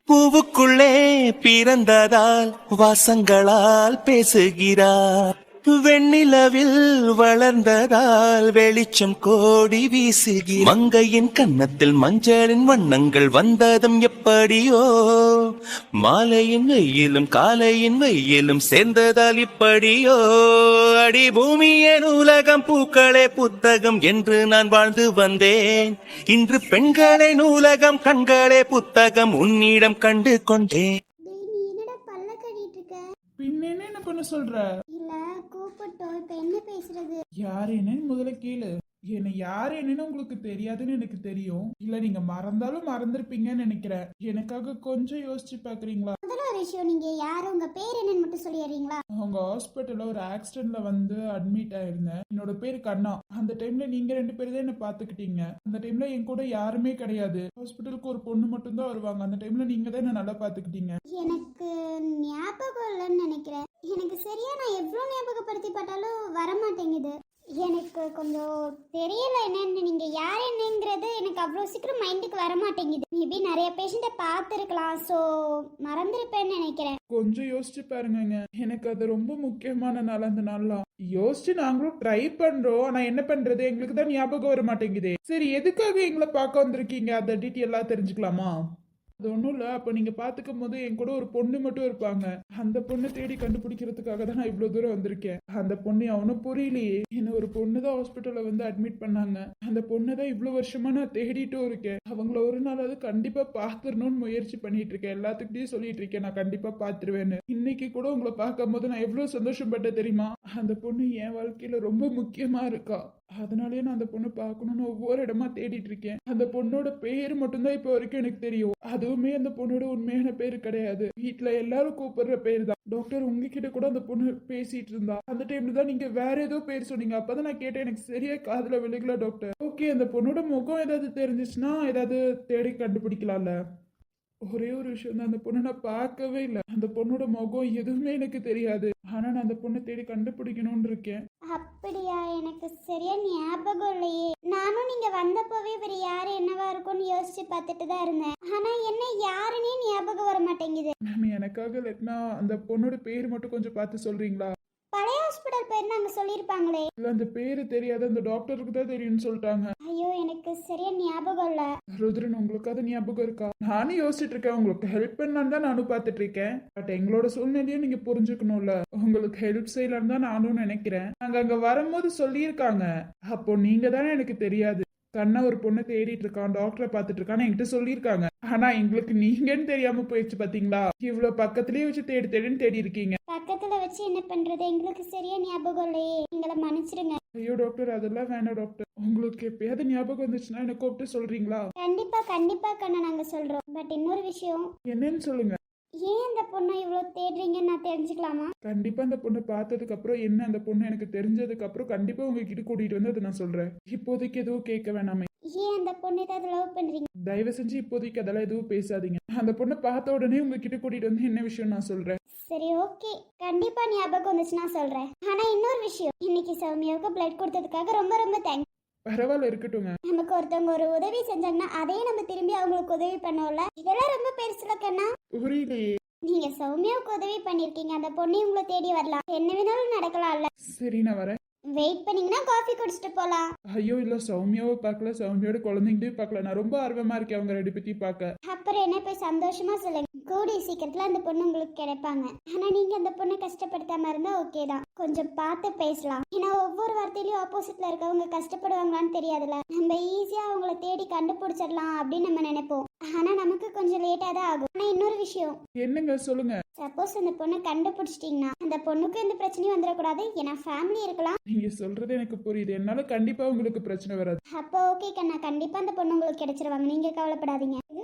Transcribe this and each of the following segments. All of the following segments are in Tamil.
பூவுக்குள்ளே பிறந்ததால் வாசங்களால் பேசுகிறார். வெண்ணிலவில் வளர்ந்ததால் வெளிச்சம் கோடி வீசுகிறார். மங்கையின் கன்னத்தில் மஞ்சளின் வண்ணங்கள் வந்ததும் எப்படியோ, மாலையின் வெயிலும் காலையின் வெயிலும் சேர்ந்ததால் இப்படியோ. அடி பூமியே நூலகம் பூக்களே புத்தகம் என்று நான் வாழ்ந்து வந்தேன். இன்று பெண்களே நூலகம் கண்களே புத்தகம் உன்னிடம் கண்டு கொண்டேன். நீ என்னடா பல்ல கடிட்டு இருக்க? பின்ன என்ன பண்ண சொல்ற? இல்ல கூப்பிட்டோம், இப்ப என்ன பேசுறது? யார் என்னன்னு முதல்ல கேளு. என்ன யார் என்னன்னு உங்களுக்கு தெரியாதுன்னு எனக்கு தெரியும். இல்ல நீங்க மறந்தாலும் மறந்துருப்பீங்கன்னு நினைக்கிறேன். எனக்காக கொஞ்சம் யோசிச்சு பாக்குறீங்களா? முதல்ல ஒரு விஷயம், நீங்க யாரு, உங்க பேர் என்னன்னு மட்டும் சொல்லிடுறீங்களா? அவங்க ஹாஸ்பிட்டல்ல ஒரு ஆக்சிடென்ட்ல வந்து அட்மிட் ஆயிருந்தேன். என்னோட பேர் கண்ணா. அந்த டைம்ல நீங்க 2 பேர் தான் என்ன பாத்துக்கிட்டீங்க. அந்த டைம்ல என் கூட யாருமே கிடையாது. ஹாஸ்பிட்டலுக்கு ஒரு பொண்ணு மட்டும் தான் வருவாங்க. அந்த டைம்ல நீங்க தான் என்ன நல்லா பாத்துக்கிட்டீங்க. எனக்கு ஞாபகம் இல்லைன்னு நினைக்கிறேன். எனக்கு சரியா நான் எவ்வளவு ஞாபகப்படுத்தி பார்த்தாலும் வரமாட்டேங்குது. எனக்கு கொஞ்சம் தெரியல என்னன்னு, நீங்க யார் என்னங்கிறது எனக்கு அவ்வளோ சீக்கிரம் மைண்டுக்கு வர மாட்டேங்குது. மேபி நிறைய பேஷண்ட்டை பார்த்துருக்கலாம், ஸோ மறந்துருப்பேன்னு நினைக்கிறேன். கொஞ்சம் யோசிச்சு பாருங்க. எனக்கு அது ரொம்ப முக்கியமான நாள். அந்த நாள்லாம் யோசிச்சு நாங்களும் ட்ரை பண்றோம். ஆனா என்ன பண்றது, எங்களுக்கு தான் ஞாபகம் வர மாட்டேங்குதே. சரி, எதுக்காக எங்களை பார்க்க வந்திருக்கீங்க? அந்த டீட்டெயிலா தெரிஞ்சுக்கலாமா? அது ஒன்றும் இல்லை. அப்போ நீங்கள் பார்த்துக்கும் போது என் கூட ஒரு பொண்ணு மட்டும் இருப்பாங்க. அந்த பொண்ணை தேடி கண்டுபிடிக்கிறதுக்காக தான் நான் இவ்வளோ தூரம் வந்திருக்கேன். அந்த பொண்ணு அவனும் புரியலையே. என்ன ஒரு பொண்ணு தான் ஹாஸ்பிட்டலில் வந்து அட்மிட் பண்ணாங்க. அந்த பொண்ணை தான் இவ்வளோ வருஷமா நான் தேடிட்டும் இருக்கேன். அவங்கள ஒரு நாளாவது கண்டிப்பாக பார்த்துடணும்னு முயற்சி பண்ணிட்டு இருக்கேன். எல்லாத்துக்கிட்டையும் சொல்லிட்டு இருக்கேன் நான் கண்டிப்பாக பார்த்துருவேன்னு. இன்னைக்கு கூட உங்களை பார்க்கும் போது நான் எவ்வளோ சந்தோஷப்பட்டேன் தெரியுமா? அந்த பொண்ணு என் வாழ்க்கையில ரொம்ப முக்கியமா இருக்கா. அதனாலயே நான் அந்த பொண்ணு பார்க்கணும்னு ஒவ்வொரு இடமா தேடிட்டு இருக்கேன். அந்த பொண்ணோட பேர் மட்டும்தான் இப்போ வரைக்கும் எனக்கு தெரியும். அதுவுமே அந்த பொண்ணோட உண்மையான பேரு கிடையாது. வீட்டுல எல்லாரும் கூப்பிடுற பேர் தான். டாக்டர் உங்ககிட்ட கூட அந்த பொண்ணு பேசிட்டு இருந்தா. அந்த டைம்ல தான் நீங்க வேற ஏதோ பேர் சொன்னீங்க. அப்பதான் நான் கேட்டேன், எனக்கு சரியா காதுல விழுகல டாக்டர். ஓகே, அந்த பொண்ணோட முகம் ஏதாவது தெரிஞ்சிச்சுன்னா ஏதாவது தேடி கண்டுபிடிக்கலாம்ல. ஒரே ஒரு விஷயம் தான், அந்த பொண்ணை நான் பார்க்கவே இல்லை. அந்த பொண்ணோட முகம் எதுவுமே எனக்கு தெரியாது. ஆனா நான் அந்த பொண்ணை தேடி கண்டுபிடிக்கணும்னு இருக்கேன். அப்படியா? எனக்கு சரியா ஞாபகம் இல்லையே. நானும் நீங்க வந்தப்பவே இவர் யாரு என்னவா இருக்கும்னு யோசிச்சு பார்த்துட்டு தான் இருந்தேன். ஆனா என்ன யாருன்னே ஞாபகம் வர மாட்டேங்குது. மேம், எனக்காக இல்லைன்னா அந்த பொண்ணோட பேர் மட்டும் கொஞ்சம் பார்த்து சொல்றீங்களா? பழைய ஹாஸ்பிட்டல் பேர் நாங்க சொல்லியிருப்பாங்களே. இல்ல, அந்த பேரு தெரியாது. அந்த டாக்டருக்கு தான் தெரியும்னு சொல்லிட்டாங்க. ஐயோ, எனக்கு சரியா ஞாபகம் இல்ல. ருத்ரன், உங்களுக்கு அது ஞாபகம் இருக்கா? நானும் யோசிச்சுட்டு இருக்கேன். உங்களுக்கு ஹெல்ப் பண்ணலான்னு தான் நானும் பார்த்துட்டு இருக்கேன். பட் எங்களோட சூழ்நிலையும் நீங்க புரிஞ்சுக்கணும்ல. உங்களுக்கு ஹெல்ப் செய்யலான்னு தான் நானும் நினைக்கிறேன். நாங்க அங்க வரும்போது சொல்லியிருக்காங்க. அப்போ நீங்க தானே எனக்கு தெரியாது. கண்ணா ஒரு பொண்ணை தேடிட்டு இருக்கான், டாக்டரை பார்த்துட்டு இருக்கான்னு என்கிட்ட சொல்லியிருக்காங்க. ஆனா எங்களுக்கு நீங்கன்னு தெரியாம போயிடுச்சு பாத்தீங்களா? இவ்வளவு பக்கத்துலயே வச்சு தேடி தேடின்னு தேடி இருக்கீங்க. பக்கத்துல வச்சு என்ன பண்றது, எங்களுக்கு சரியா ஞாபகம் இல்லையே. எங்களை மன்னிச்சிடுங்க. ஐயோ டாக்டர், அதெல்லாம் வேணாம் டாக்டர். உங்களுக்கு எப்பயாவது ஞாபகம் வந்துச்சுன்னா என்ன கூப்பிட்டு சொல்றீங்களா? கண்டிப்பா கண்டிப்பா கண்ணா, நாங்க சொல்றோம். பட் இன்னொரு விஷயம், என்னன்னு சொல்லுங்க. ஏன் அந்த பொண்ணை இவ்வளவு தேடுறீங்கன்னு நான் தெரிஞ்சுக்கலாமா? கண்டிப்பா அந்த பொண்ணை பார்த்ததுக்கு அப்புறம், என்ன அந்த பொண்ணு எனக்கு தெரிஞ்சதுக்கு அப்புறம் கண்டிப்பா உங்ககிட்ட கூட்டிட்டு வந்து அதை நான் சொல்றேன். இப்போதைக்கு எதுவும் கேட்க வேணாமே. ஏன் அந்த பொண்ணை ஏதாவது லவ் பண்றீங்க? தயவு செஞ்சு இப்போதைக்கு அதெல்லாம் எதுவும் பேசாதீங்க. அந்த பொண்ணை பார்த்த உடனே உங்ககிட்ட கூட்டிட்டு வந்து என்ன விஷயம் நான் சொல்றேன். சரி, ஓகே. கண்டிப்பா ஞாபகம் வந்துச்சுன்னா சொல்றேன். ஆனா இன்னொரு விஷயம், இன்னைக்கு சௌமியாவுக்கு பிளட் கொடுத்ததுக்காக ரொம்ப ரொம்ப தேங்க்ஸ். பரவாயில்ல, இருக்கட்டுங்க. நமக்கு ஒருத்தவங்க ஒரு உதவி செஞ்சாங்கன்னா அதையே நம்ம திரும்பி அவங்களுக்கு உதவி பண்ணோம்ல. இதெல்லாம் ரொம்ப பெருசுல கண்ணா. புரியலையே. நீங்க சௌமியாவுக்கு உதவி பண்ணிருக்கீங்க, அந்த பொண்ணு உங்களை தேடி வரலாம். என்ன வேணாலும் நடக்கலாம்ல. சரி, நான் வரேன். வெயிட் பண்ணீங்கன்னா காஃபி குடிச்சிட்டு போலாம். ஐயோ இல்ல, சௌமியாவை பார்க்கல, சௌமியோட குழந்தைங்களையும் பார்க்கல. நான் ரொம்ப ஆர்வமா இருக்கேன் அவங்க 2 பேத்தையும் பார்க்க. அப்புறம் என்ன, போய் சந்தோஷமா சொல்லுங்க. கூடிய சீக்கிரத்துல அந்த பொண்ணு உங்களுக்கு கிடைப்பாங்க. ஆனா நீங்க அந்த பொண்ணை கஷ்டப்படுத்தாம இருந்தா ஓகே தான். கொஞ்சம் பார்த்து பேசலாம். ஏன்னா ஒவ்வொரு வார்த்தையிலயும் ஆப்போசிட்ல இருக்கவங்க கஷ்டப்படுவாங்களான்னு தெரியாதுல. நம்ம ஈஸியா அவங்கள தேடி கண்டுபிடிச்சிடலாம் அப்படின்னு நம்ம நினைப்போம். ஆனா நமக்கு கொஞ்சம் லேட்டா தான் ஆகும். ஆனா இன்னொரு விஷயம். என்னங்க சொல்லுங்க. சப்போஸ் அந்த பொண்ணை கண்டுபிடிச்சிட்டீங்கன்னா அந்த பொண்ணுக்கு எந்த பிரச்சனையும் வந்துடக்கூடாது. ஏன்னா ஃபேமிலி இருக்கலாம். நீங்க சொல்றது எனக்கு புரியுது. என்னால கண்டிப்பா உங்களுக்கு பிரச்சனை வராது. அப்போ ஓகே கண்ணா, கண்டிப்பா அந்த பொண்ணு உங்களுக்கு கிடைச்சிருவாங்க. நீங்க கவலைப்படாதீங்க.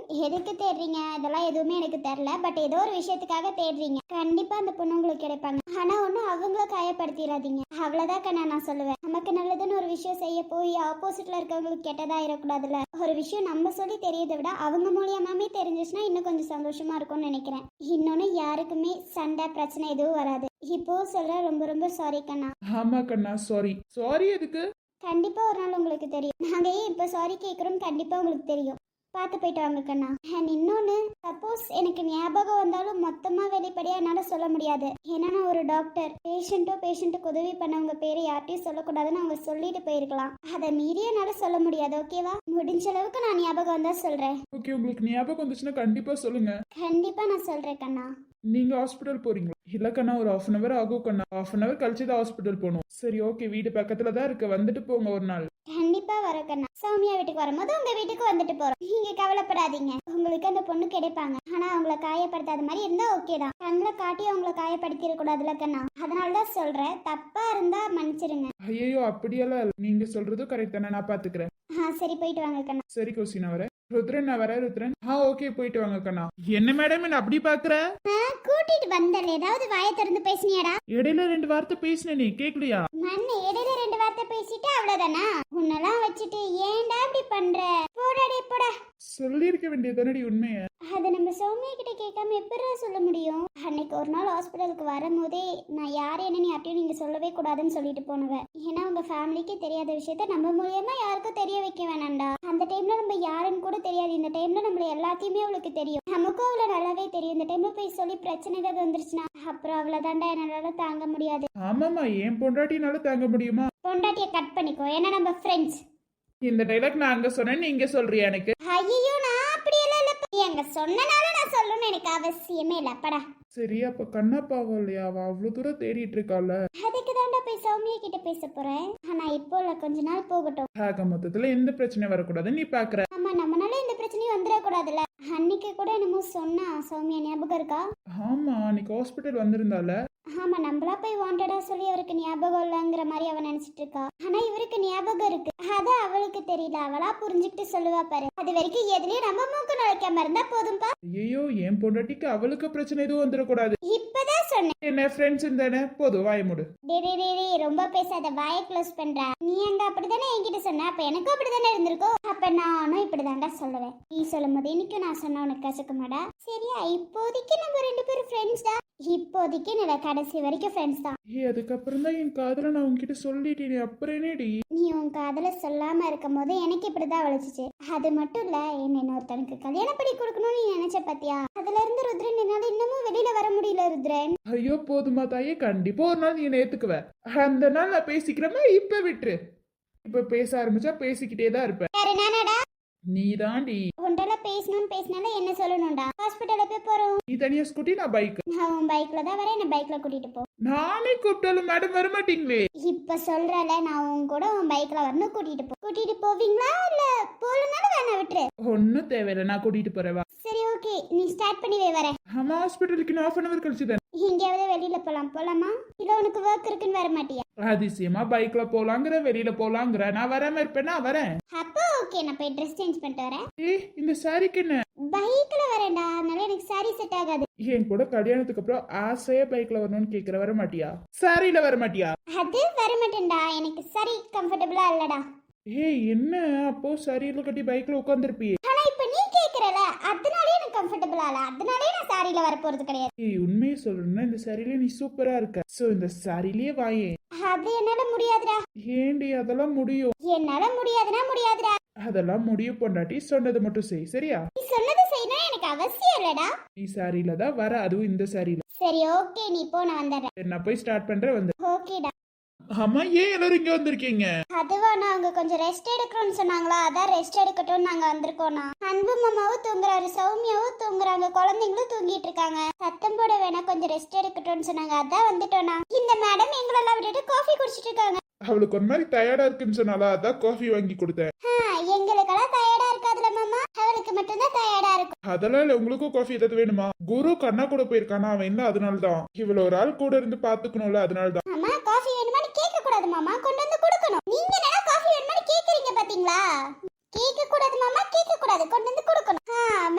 எதுக்கு தேடுறீங்க இதெல்லாம் எதுவுமே எனக்கு தெரியல. பட் ஏதோ ஒரு விஷயத்துக்காக தேடுறீங்க. கண்டிப்பா அந்த பொண்ணு உங்களுக்கு கிடைப்பாங்க. ஆனா ஒன்னும் அவங்கள காயப்படுத்திடாதீங்க. அவ்வளவுதான் கண்ணா நான் சொல்லுவேன். நமக்கு நல்லதுன்னு ஒரு விஷயம் செய்ய போய் ஆப்போசிட்ல இருக்கவங்களுக்கு கெட்டதா இருக்கக்கூடாதுல. ஒரு விஷயம் நம்ம சொல்லி தெரியதை விட அவங்க மூலியமாமே தெரிஞ்சிச்சுன்னா இன்னும் கொஞ்சம் சந்தோஷமா இருக்கும்னு நினைக்கிறேன். இன்னொன்னு, யாருக்குமே சண்டை பிரச்சனை எதுவும் வராது. இப்போ சொல்ற ரொம்ப ரொம்ப சாரி கண்ணா. ஆமா கண்ணா, சாரி. சாரி எதுக்கு? கண்டிப்பா ஒரு நாள் உங்களுக்கு தெரியும். நாங்க ஏன் இப்ப சாரி கேக்குறோம் கண்டிப்பா உங்களுக்கு தெரியும். பார்த்து போயிட்டு வாங்க கண்ணா. அண்ட் இன்னொன்று, சப்போஸ் எனக்கு ஞாபகம் வந்தாலும் மொத்தமாக வெளிப்படையாக என்னால் சொல்ல முடியாது. ஏன்னா நான் ஒரு டாக்டர். பேஷண்ட்டுக்கு உதவி பண்ணவங்க பேரை யார்ட்டையும் சொல்லக்கூடாதுன்னு அவங்க சொல்லிட்டு போயிருக்கலாம். அதை மீறி என்னால் சொல்ல முடியாது. ஓகேவா? முடிஞ்ச அளவுக்கு நான் ஞாபகம் வந்தால் சொல்கிறேன். ஓகே, உங்களுக்கு ஞாபகம் வந்துச்சுன்னா கண்டிப்பா சொல்லுங்க. கண்டிப்பாக நான் சொல்கிறேன் கண்ணா. நீங்க ஹாஸ்பிட்டல் போறீங்களா? இல்ல கண்ணா, ஒரு 1/2 hour ஆகும் கண்ணா. 1/2 hour கழிச்சு தான் ஹாஸ்பிட்டல் போகணும். சரி ஓகே, வீடு பக்கத்துல தான் இருக்கு, வந்துட்டு போங்க ஒரு நாள். கண்டிப்பா வர கண்ணா. சௌமியா வீட்டுக்கு வரும்போது உங்க வீட்டுக்கு வந்துட்டு போறோம். நீங்க கவலைப்படாதீங்க. உங்களுக்கு அந்த பொண்ணு கிடைப்பாங்க. ஆனா அவங்கள காயப்படுத்தாத மாதிரி இருந்தா ஓகே தான். கண்ணில் காட்டி அவங்கள காயப்படுத்திட கூடாதுல கண்ணா. அதனாலதான் சொல்றேன். தப்பா இருந்தா மன்னிச்சிருங்க. ஐயோ அப்படியெல்லாம் இல்ல. நீங்க சொல்றதும் கரெக்ட் தானே, நான் பாத்துக்கிறேன். சரி போயிட்டு வாங்க கண்ணா. சரி கோசி, நான் வரேன். ருத்ரன் நான் வரேன். ருத்ரன் ஓகே, போயிட்டு வாங்க கண்ணா. என்ன மேடம் என்ன அப்படி பாக்குற? கூட்டிட்டு வந்தல, ஏதாவது வாயை திறந்து பேசினியாடா? இடையில 2 வார்த்தை பேசின, நீ கேக்கலையா? மண்ணு இடையில 2 வார்த்தை பேசிட்டு அவ்வளவுதானா? உன்னெல்லாம் வச்சுட்டு ஏன்டா இப்படி பண்ற? போடாடே போடா. சொல்லிருக்க வேண்டியதானடி உண்மைய. அதை நம்ம சௌமியா கிட்ட கேட்காம எப்படி சொல்ல முடியும்? அன்னைக்கு ஒரு நாள் ஹாஸ்பிட்டலுக்கு வரும்போதே நான் யார் என்னன்னு யார்ட்டையும் நீங்க சொல்லவே கூடாதுன்னு சொல்லிட்டு போனவன். ஏன்னா உங்க ஃபேமிலிக்கு தெரியாத விஷயத்த நம்ம மூலியமா யாருக்கும் தெரிய வைக்க வேணாம்டா. அந்த டைம்ல நம்ம யாருன்னு கூட தெரியாது. இந்த டைம்ல நம்மள எல்லாத்தையுமே அவளுக்கு தெரியும். நமக்கும் அவளை நல்லாவே தெரியும். இந்த டைம்ல போய் சொல்லி பிரச்சனை ஏதாவது வந்துருச்சுன்னா அப்புறம் அவ்வளவுதான்டா, என்னால தாங்க முடியாது. ஆமாமா, ஏன் பொண்டாட்டினால தாங்க முடியுமா? பொண்டாட்டிய கட் பண்ணிக்கோ, ஏன்னா நம்ம ஃப்ரெண்ட்ஸ். இந்த டைலாக் நான் அங்க சொன்னேன், நீங்க சொல்றியா எனக்கு? ஐயோ, நான் அப்படியெல்லாம் இல்ல. எங்க சொன்னனால நான் சொல்லணும்னு எனக்கு அவசியமே இல்ல. படா. சரி, அப்ப கண்ணா பாவம் இல்லையா? அவ அவ்வளவு தூரம் தேடிட்டு இருக்கால. அதுக்கு தாண்டா போய் சௌமியா கிட்ட பேச போறேன். ஆனா இப்போ இல்ல, கொஞ்ச நாள் போகட்டும். ஆக மொத்தத்துல எந்த பிரச்சனையும் வரக்கூடாது நீ பாக்குற. ஆமா, நம்மனால இந்த பிரச்சனையும் வந்துடக்கூடாதுல்ல. அன்னைக்கு கூட என்னமோ சொன்னா சௌமியா, ஞாபகம் இருக்கா? ஆமா, அன்னைக்கு ஹாஸ்பிட்டல் வந்திருந்தால. ஆமா, நம்மளா போய் வாண்டடா சொல்லி அவருக்கு ஞாபகம் இல்லைங்கிற மாதிரி அவன் நினைச்சிட்டு இருக்கா. ஆனா இவருக்கு ஞாபகம் இருக்கு. அத அவளுக்கு தெரியல. அவளா புரிஞ்சுக்கிட்டு சொல்லுவா பாரு. அது வரைக்கும் எதுலயும் நம்ம மூக்கு நுழைக்காம இருந்தா போதும்பா. ஐயோ, என் பொண்டாட்டிக்கு அவளுக்கு பிரச்சனை எதுவும் வந்துடக்கூடாது. இப்பதான் சொன்னேன். என்ன ஃப்ரெண்ட்ஸ் தானே, போதும் வாய மூடு. டேய், ரொம்ப பேசாத, வாயை க்ளோஸ் பண்றா. நீ அங்க அப்படிதானே என்கிட்ட சொன்ன, அப்ப எனக்கும் அப்படிதானே இருந்திருக்கும். அப்ப நானும் இப்படிதான்டா சொல்லுவேன். நீ சொல்லும் போது இன்னைக்கும் நான் சொன்ன உனக்கு கசக்குமாடா? சரியா? இப்போதைக்கு நம்ம 2 பேரும் ஃப்ரெண்ட்ஸ் தான். இப்போதைக்கு நம்ம கடைசி வரைக்கும் ஃப்ரெண்ட்ஸ் தான். அதுக்கப்புறம் தான் என் காதல நான் உன்கிட்ட சொல்லிட்டேன். அப்புறம் என்னடி? நீ உன் காதல சொல்லாம இருக்கும் போது எனக்கு இப்படிதான் வலிச்சிச்சு. அது மட்டும் இல்ல, என்ன இன்னொருத்தனுக்கு கல்யாணம் பண்ணி கொடுக்கணும்னு நீ நினைச்ச பாத்தியா? அதுல இருந்து ருத்ரன் என்னால இன்னமும் வெளியில வர முடியல. ருத்ரன், ஐயோ போதுமா தாயே, கண்டிப்பா ஒரு நாள் நீ ஏத்துக்குவ. அந்த நாள் நான் பேசிக்கிறேமா, இப்ப விட்டுரு. இப்ப பேச ஆரம்பிச்சா பேசிக்கிட்டே தான் இருப்பேன். யாரு, நானாடா? நீ தாண்டி. உன்கிட்ட பேசினால என்ன சொல்லணும்டா? ஹாஸ்பிட்டல்ல போய் போறோம். நீ தனியா ஸ்கூட்டி, நான் பைக். நான் உன் பைக்ல தான் வரேன். என்ன பைக்ல கூட்டிட்டு போ. நானே கூப்பிட்டாலும் மேடம் வர மாட்டீங்களே. இப்ப சொல்றல, நான் உன் கூட உன் பைக்ல வரணும். கூட்டிட்டு போ. கூட்டிட்டு போவீங்களா இல்ல போலனாலும் வேணா விட்டுரு. ஒன்னும் தேவையில்லை, நான் கூட்டிட்டு போறேன். சரி ஓகே, நீ ஸ்டார்ட் பண்ணி வரேன். ஆமா, ஹாஸ்பிட்டலுக்கு 1/2 hour கழிச்சு தான். எங்கேயாவது வெளியில போலாமா? இல்ல உனக்கு ஒர்க் இருக்குன்னு வர மாட்டியா? அதிசயமா பைக்ல போலாங்கிற, வெளியில போலாங்கிற. நான் வராம இருப்பேனா? வரேன். அப்போ ஓகே, நான் போய் ட்ரெஸ் சேஞ்ச் பண்ணிட்டு வரேன். இந்த சாரிக்கு என்ன? பைக்ல வரேன்டா, அதனால எனக்கு சாரி செட் ஆகாது. என் கூட கல்யாணத்துக்கு அப்புறம் ஆசையா பைக்ல வரணும்னு கேக்குற, வர மாட்டியா? சாரியில வர மாட்டியா? அது வர மாட்டேன்டா, எனக்கு சரி கம்ஃபர்டபுளா இல்லடா. என்ன அப்போ சாரியில கட்டி பைக்ல உட்காந்துருப்பியே? ஆனா இப்ப நீ கேக்குறல, அதனாலே எனக்கு கம்ஃபர்டபுளா இல்ல. அதனாலே நான் சாரியில வர போறது கிடையாது. உண்மையை சொல்லணும்னா இந்த சாரியில நீ சூப்பரா இருக்க. சோ இந்த சாரியிலேயே வாயே. அது என்னால முடியாதுடா. ஏண்டி? அதெல்லாம் முடியும். என்னால முடியாதுன்னா முடியாதுடா. அதெல்லாம் முடியும் பொண்டாட்டி, சொன்னது மட்டும் செய், சரியா? நீ சொன்னது செய்யணும் எனக்கு அவசியம் இல்லடா. நீ சாரியில தான் வர, அதுவும் இந்த சாரியில. சரி ஓகே, நீ போ, நான் வந்துடுறேன். நான் போய் ஸ்டார்ட் பண்றேன், வந்து. ஓகேடா. ஆமா, ஏன் எல்லாரும் இங்க வந்திருக்கீங்க? அதுவா, அவங்க கொஞ்சம் ரெஸ்ட் எடுக்கணும்னு சொன்னாங்களா, அதான் ரெஸ்ட் எடுக்கட்டும் நாங்க வந்திருக்கோம்னா. அன்பு மாமாவும் தூங்குறாரு, சௌமியாவும் தூங்குறாங்க, குழந்தைங்களும் தூங்கிட்டு இருக்காங்க. சத்தம் போட வேணா, கொஞ்சம் ரெஸ்ட் எடுக்கட்டும்னு சொன்னாங்க, அதான் வந்துட்டோம்னா. இந்த மேடம் எங்களெல்லாம் விட்டுட்டு காஃபி குடிச்சிட்டு இருக்காங்க. அவளுக்கு ஒரு மாதிரி டயர்டா இருக்குன்னு சொன்னால, அதான் காஃபி வாங்கி கொடுத்தேன். எங்களுக்கெல்லாம் டயர்டா இருக்காதுல மாமா, அவளுக்கு மட்டும்தான் டயர்டா இருக்கும். அதெல்லாம் இல்ல, உங்களுக்கும் காஃபி ஏதாவது வேணுமா? குரு கண்ணா கூட போயிருக்கானா, அவன் இல்ல, அதனாலதான். இவ்வளவு ஒரு ஆள் கூட இருந்து பாத்துக்கணும்ல, அதனாலதான். அம்மா, காஃபி வேணுமான்னு கேட்க கூடாது மாமா, கொண்டு வந்து கொடுக்கணும். நீங்க என்ன காஃபி வேணுமான்னு கேக்குறீங்க பாத்தீங்களா? கேட்க கூடாது மாமா, கேட்க கூடாது, கொண்டு வந்து கொடுக்கணும்.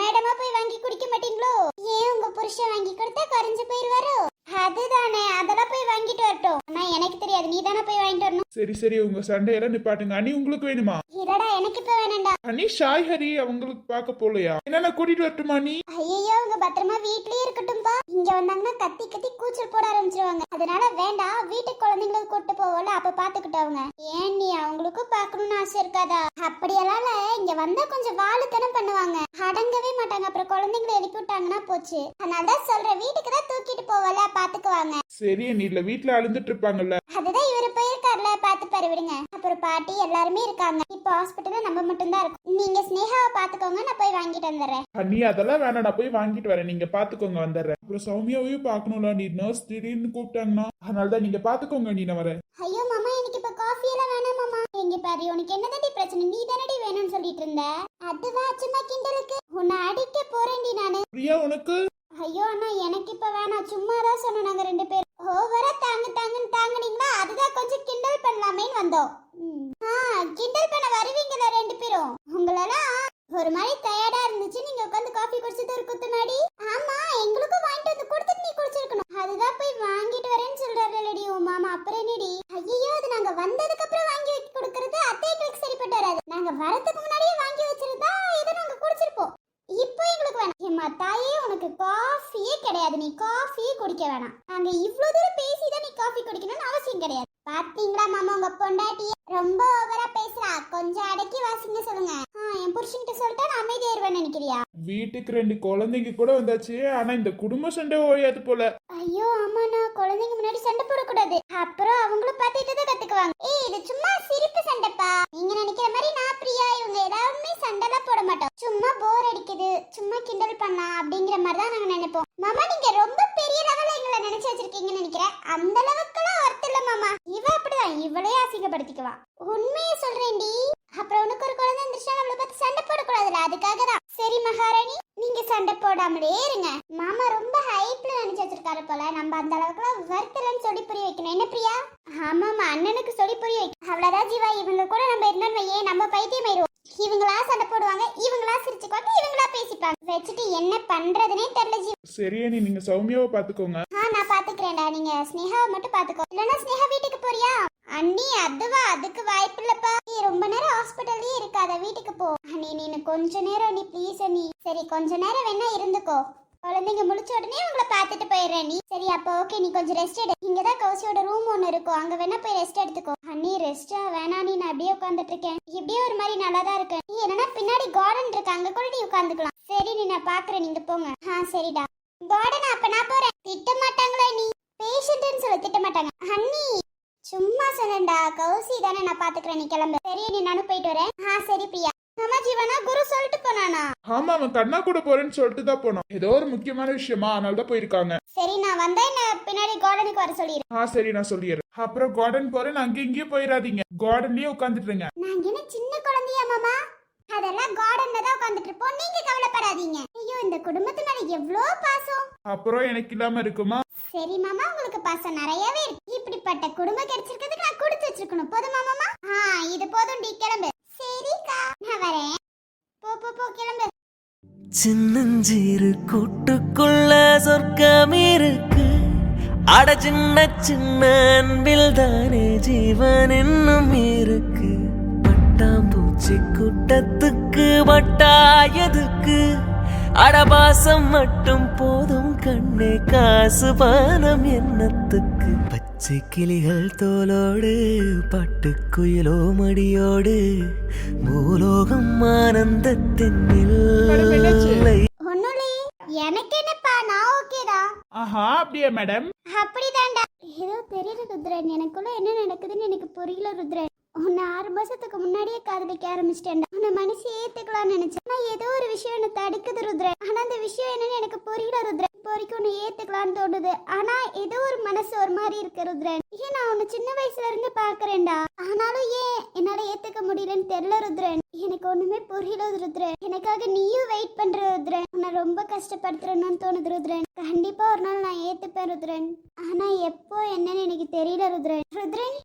மேடமா போய் வாங்கி குடிக்க மாட்டீங்களோ? ஏன் உங்க புருஷன் வாங்கி கொடுத்தா கரைஞ்சு போயிருவாரோ? அதுதானே, அதெல்லாம் போய் வாங்கிட்டு வரட்டும். ஆனா எனக்கு தெரியாது, நீ தானே போய் வாங்கிட்டு வரணும். சரி உங்க சண்டையெல்லாம் நிப்பாட்டுங்க. அண்ணி உங்களுக்கு வேணுமா? இல்லடா, எனக்கு இப்ப வேணாம்டா. அண்ணி ஷாய் ஹரி அவங்களுக்கு பார்க்க போலையா? என்ன கூட்டிட்டு வரட்டுமா? நீ ஐயோ, உங்க பத்திரமா வீட்லயே இருக்கட்டும்பா. இங்க வந்தாங்கன்னா கத்தி கத்தி கூச்சல் போட ஆரம்பிச்சிருவாங்க. அதனால வேண்டாம், வீட்டுக்கு குழந்தைங்களுக்கு கூட்டு போவோம்ல, அப்ப பாத்துக்கிட்டவங்க. ஏன் நீ அவங்களுக்கும் பார்க்கணும்னு ஆசை இருக்காதா? அப்படியெல்லாம் இல்ல, இங்க வந்தா கொஞ்சம் வாழுத்தனம் பண்ணுவாங்க, அடங்கவே மாட்டாங்க. அப்புறம் குழந்தைங்களை எழுப்பி விட்டாங்கன்னா போச்சு. அதனாலதான் சொல்றேன், வீட்டுக்கு தான் தூக்கிட்டு போவோம்ல, பாத்துக்குவாங்க. சரி நீ இல்ல வீட்டுல அழுந்துட்டு இருப்பாங்கல்ல. அதுதான் இவரு போயிருக்காருல, பாத்து பாரு விடுங்க. அப்புறம் பாட்டி எல்லாருமே இருக்காங்க. இப்போ ஹாஸ்பிட்டல்ல நம்ம மட்டும் தான் இருக்கும். நீங்க ஸ்னேகாவை பாத்துக்கோங்க, நான் போய் வாங்கிட்டு வந்துடுறேன். நீ அதெல்லாம் வேணாம், நான் போய் வாங்கிட்டு வரேன், நீங்க பாத்துக்கோங்க, வந்துடுறேன். அப்புறம் சௌமியாவையும் பாக்கணும்ல, நீ நர்ஸ் திடீர்னு கூப்பிட்டாங்கன்னா அதனாலதான் நீங்க பாத்துக்கோங்க, நீ நான் வரேன். ஐயோ மாமா, எனக்கு இப்ப காஃபி எல்லாம் வேணாம் மாமா. எங்க பாரு, உனக்கு என்னதாண்டி பிரச்சனை? நீ தானடி வேணும்னு சொல்லிட்டு இருந்த. அதுவா சும்மா கிண்டலுக்கு? உன்னை அடிக்க போறேன்டி நானு. பிரியா உனக்கு? ஐயோ அண்ணா, எனக்கு இப்ப வேணாம், சும்மா தான் சொன்னோம் நாங்க 2 பேரும். ஓவரா தாங்குனீங்களா? அதுதான் கொஞ்சம் கிண்டல் பண்ணலாமேன்னு வந்தோம். கிண்டல் பண்ண வருவீங்களா 2 பேரும்? உங்களெல்லாம் ஒரு மாதிரி டயர்டா இருந்துச்சு, நீங்க உட்காந்து காஃபி குடிச்சது ஒரு குத்துனாடி. ஆமா, எங்களுக்கும் வாங்கிட்டு வந்து கொடுத்துட்டு நீ குடிச்சிருக்கணும். அதுதான் போய் வாங்கிட்டு வரேன்னு சொல்றாருலடி உன் மாமா. அப்புறம் என்னடி? ஐயோ, அது நாங்க வந்ததுக்கு அப்புறம் வாங்கி வச்சு கொடுக்கறது அத்தை எங்களுக்கு சரிப்பட்டு வராது. நாங்க வரதுக்கு முன்னாடியே வாங்கி வச்சிருந்தா இதை நாங்க குடிச்சிருப்போம். இப்போ எங்களுக்கு வேணாம். ஏம்மா தாயே, உனக்கு காஃபியே கிடையாது, நீ காஃபியே குடிக்க வேணாம். நாங்க இவ்வளவு தூரம் பேசிதான் நீ காஃபி குடிக்கணும்னு அவசியம் கிடையாது. பாத்தீங்களா மாமா, உங்க பொண்டாட்டிய ரொம்ப ஓவரா பேசுறா. கொஞ்சம் அடக்கி வாசிங்க சொல்லுங்க. என் புருஷன்கிட்ட சொல்லிட்டா நான் அமைதியாயிருவேன்னு நினைக்கிறியா? வீட்டுக்கு 2 குழந்தைங்க கூட வந்தாச்சு, ஆனா இந்த குடும்ப சண்டை ஓயாது போல. ஐயோ ஆமாண்ணா, குழந்தைங்க முன்னாடி சண்டை போடக்கூடாது, அப்புறம் அவங்களும் பார்த்துட்டு தான் கத்துக்குவாங்க. இது சும்மா சிரிப்பு சண்டைப்பா. நீங்க நினைக்கிற மாதிரி நான் பிரியா இவங்க ஏதாவது சண்டைலாம் போட மாட்டோம். சும்மா போர் அடிக்குது, சும்மா கிண்டல் பண்ணலாம் அப்படிங்கிற மாதிரி தான் நாங்க நினைப்போம். மாமா, நீங்க ரொம்ப பெரிய லெவல்ல எங்களை நினைச்சு வச்சிருக்கீங்கன்னு நினைக்கிறேன். அந்த அளவுக்குலாம் ஒர்த் இல்ல மாமா. இவ அப்படிதான், இவளே அசிங்கப்படுத்திக்குவா. உண்மையை சொல்றேன்டி. அப்புறம் உனக்கு ஒரு குழந்தை இருந்துச்சா, நம்மள பார்த்து சண்டை போடக்கூடாதுல, அதுக்காக தான். சரி மகாராணி, நீங்க சண்டை போடாமலே இருங்க. மாமா ரொம்ப ஹைப்ல நினைச்சு வச்சிருக்காரு போல. நம்ம அந்த அளவுக்குலாம் வர்த்தலன்னு சொல்லி புரிய வைக்கணும். என்ன பிரியா? ஆமாமா, அண்ணனுக்கு சொல்லி புரிய வைக்கணும். அவ்வளவுதான் ஜீவா. இவங்க கூட நம்ம இருந்தோம்னு ஏன் நம்ம பைத்தியம் ஆயிடுவோம். இவங்களா சண்டை போடுவாங்க, இவங்களா சிரிச்சுக்குவாங்க, இவங்களா பேசிப்பாங்க. வச்சுட்டு என்ன பண்றதுனே தெரியல ஜீவா. சரியா, நீங்க சௌமியாவை பாத்துக்கோங்க. நான் பாத்துக்கிறேன்டா, நீங்க ஸ்னேகாவை மட்டும் பாத்துக்கோ. இல்லன்னா ஸ்னேகா வீட்டுக்கு போறியா? அண்ணி அதுவா, அதுக்கு வாய்ப்பு இல்லப்பா. நீ ரொம்ப நேரம் ஹாஸ்பிட்டல்லயே இருக்காத, வீட்டுக்கு போ. அண்ணி நீ கொஞ்ச நேரம், நீ ப்ளீஸ் அண்ணி. சரி, கொஞ்ச நேரம் வேணா இருந்துக்கோ. குழந்தைங்க முழிச்ச உடனே உங்களை பார்த்துட்டு போயிடுறேன் நீ. சரி அப்போ ஓகே, நீ கொஞ்சம் ரெஸ்ட் எடு. இங்கதான் கௌசியோட ரூம் ஒன்று இருக்கும், அங்க வேணா போய் ரெஸ்ட் எடுத்துக்கோ. அண்ணி ரெஸ்டா வேணா, நீ நான் அப்படியே உட்காந்துட்டு இருக்கேன். இப்படியே ஒரு மாதிரி நல்லா தான் இருக்கேன். நீ என்னன்னா பின்னாடி கார்டன் இருக்கு, அங்க கூட நீ உட்காந்துக்கலாம். சரி நீ, நான் பாக்குறேன், நீங்க போங்க. சரிடா. கார்டன் அப்ப நான் போறேன். திட்ட மாட்டாங்களா? நீ பேஷண்ட்னு சொல்ல திட்ட மாட்டாங்க. அண்ணி சும்மா சொன்னேன்டா, கௌசி தானே, நான் பாத்துக்கிறேன், நீ கிளம்பு. சரி நீ, நானும் போயிட்டு வரேன். சரி பிரியா. ஆமா ஜீவனா, குரு சொல்லிட்டு போனானா? ஆமா, அவன் கண்ணா கூட போறேன்னு சொல்லிட்டு தான் போனான். ஏதோ ஒரு முக்கியமான விஷயமா, அதனால தான் போயிருக்காங்க. சரி, நான் வந்தா என்ன பின்னாடி கார்டனுக்கு வர சொல்லிடுறேன். சரி நான் சொல்லிடுறேன். அப்புறம் கார்டன் போறேன், அங்க இங்கேயும் போயிடாதீங்க, கார்டன்லயே உட்காந்துட்டுருங்க. நாங்க என்ன சின்ன குழந்தையா மாமா? அதெல்லாம் கார்டன்ல தான் உட்காந்துட்டு இருப்போம், நீங்க கவலைப்படாதீங்க. ஐயோ, இந்த குடும்பத்து மேல எவ்வளோ பாசம். அப்புறம் எனக்கு இல்லாம இருக்குமா? சரி மாமா, உங்களுக்கு பாசம் நிறையவே இருக்கு. இப்படிப்பட்ட குடும்பம் கிடைச்சிருக்கிறதுக்கு நான் கொடுத்து வச்சிருக்கணும். போதுமா மாமா? இது போதும், டி கிளம்பு. சரிக்கா, நான் வரேன். போ கிளம்பு. சின்னஞ்சிறு கூட்டுக்குள்ள சொர்க்கம் இருக்கு. அட சின்ன சின்ன அன்பில் தானே ஜீவன் இன்னும் இருக்கு. பட்டாம்பூச்சி கூட்டத்துக்கு வட்டாயதுக்கு. அடபாசம் மட்டும் போதும் கண்ணே, காசு பானம் என்னத்துக்கு. பச்சை கிளிகள் தோலோடு, பட்டுக்குயிலோ மடியோடு, பூலோகம் ஆனந்தத்தின் எல்லை. எனக்கு என்னப்பா, நான் ஓகேடா. அப்படியே மேடம். அப்படிதான்டா. ஏதோ தெரியல ருத்ரன், எனக்குள்ள என்ன நடக்குதுன்னு எனக்கு புரியல ருத்ரன். உன்னை 6 மாசத்துக்கு முன்னாடியே காதலிக்க ஆரம்பிச்சிட்டேன்டா. உன்னை மனசு ஏத்துக்கலாம்னு நினைச்சேன். ஆனா ஏதோ ஒரு விஷயம் என்ன தடுக்குது ருத்ரன். ஆனா அந்த விஷயம் என்னன்னு எனக்கு புரியல ருத்ரன். இப்போ வரைக்கும் உன்னை ஏத்துக்கலாம்னு தோணுது, ஆனா ஏதோ ஒரு மனசு ஒரு மாதிரி இருக்கு ருத்ரன். ஏன் நான் உன்னை சின்ன வயசுல இருந்து பாக்குறேன்டா, ஆனாலும் ஏன் என்னால ஏத்துக்க முடியலன்னு தெரியல ருத்ரன். எனக்கு ஒண்ணுமே புரியல ருத்ரன். எனக்காக நீயும் வெயிட் பண்ற ருத்ரன். உன்னை ரொம்ப கஷ்டப்படுத்துறேன்னு தோணுது ருத்ரன். கண்டிப்பா ஒரு நாள் நான் ஏத்துப்பேன் ருத்ரன், ஆனா எப்போ என்னன்னு எனக்கு தெரியல ருத்ரன். ருத்ரன்.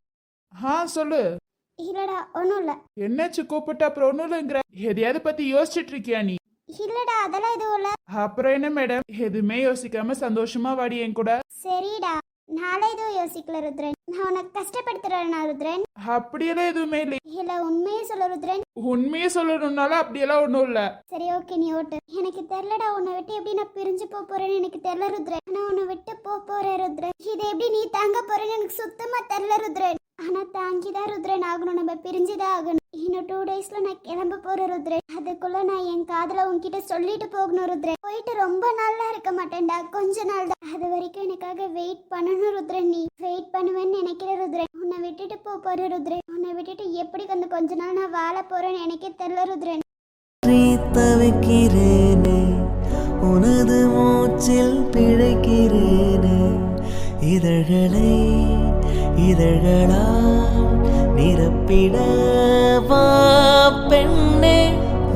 சொல்லு. இல்லடா, ஒண்ணும் இல்ல. என்னாச்சு கூப்பிட்டு? அப்புறம் ஒண்ணும் இல்லைங்கிற, எதையாவது பத்தி யோசிச்சுட்டு இருக்கியா நீ? இல்லடா, அதெல்லாம் எதுவும் இல்ல. அப்புறம் என்ன மேடம், எதுவுமே யோசிக்காம சந்தோஷமா வாடி என் கூட. சரிடா, நாளே எதுவும் யோசிக்கல ருத்ரன். நான் உனக்கு கஷ்டப்படுத்துறேனா ருத்ரன்? அப்படியெல்லாம் எதுவுமே இல்லை. இல்ல உண்மையே சொல்ல ருத்ரன். உண்மையே சொல்லணும்னால அப்படியெல்லாம் ஒன்றும் இல்லை. சரி ஓகே நீ ஓட்டு. எனக்கு தெரியலடா உன்னை விட்டு எப்படி நான் பிரிஞ்சு போறேன்னு எனக்கு தெரியல ருத்ரன். ஆனா உன்னை விட்டு போறேன் ருத்ரன். இதை எப்படி நீ தாங்க போறேன்னு எனக்கு சுத்தமா தெரியல ருத்ரன். ஆனா தாங்கிதான் ருத்ரன் ஆகணும். நம்ம பிரிஞ்சுதான் ஆகணும். இன்னும் 2 டேஸ்ல நான் கிளம்ப போறேன் ருத்ரன். அதுக்குள்ள நான் என் காதல உன்கிட்ட சொல்லிட்டு போகணும் ருத்ரன். போயிட்டு ரொம்ப நாளா இருக்க மாட்டேன்டா, கொஞ்ச நாள் தான். அது வரைக்கும் எனக்காக வெயிட் பண்ணணும் ருத்ரன். நீ வெயிட் பண்ணுவேன்னு நினைக்கிறேன் ருத்ரன். உன்னை விட்டுட்டு போறேன் ருத்ரன். உன்னை விட்டுட்டு எப்படி கொஞ்ச நாள் நான் வாழ போறேன்னு எனக்கே தெரியல ருத்ரன். தவிக்கிறேனே உனது மூச்சில் பிழைக்கிறேனே இதழ்களை இதழ்களால் நிரப்பிடவா பெண்ணே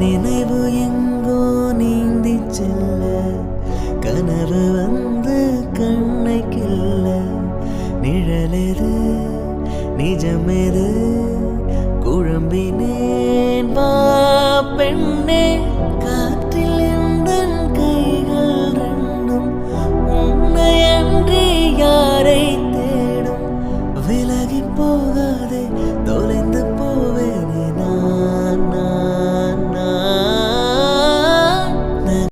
நினைவு எங்கோ நீந்தி செல்ல கனவு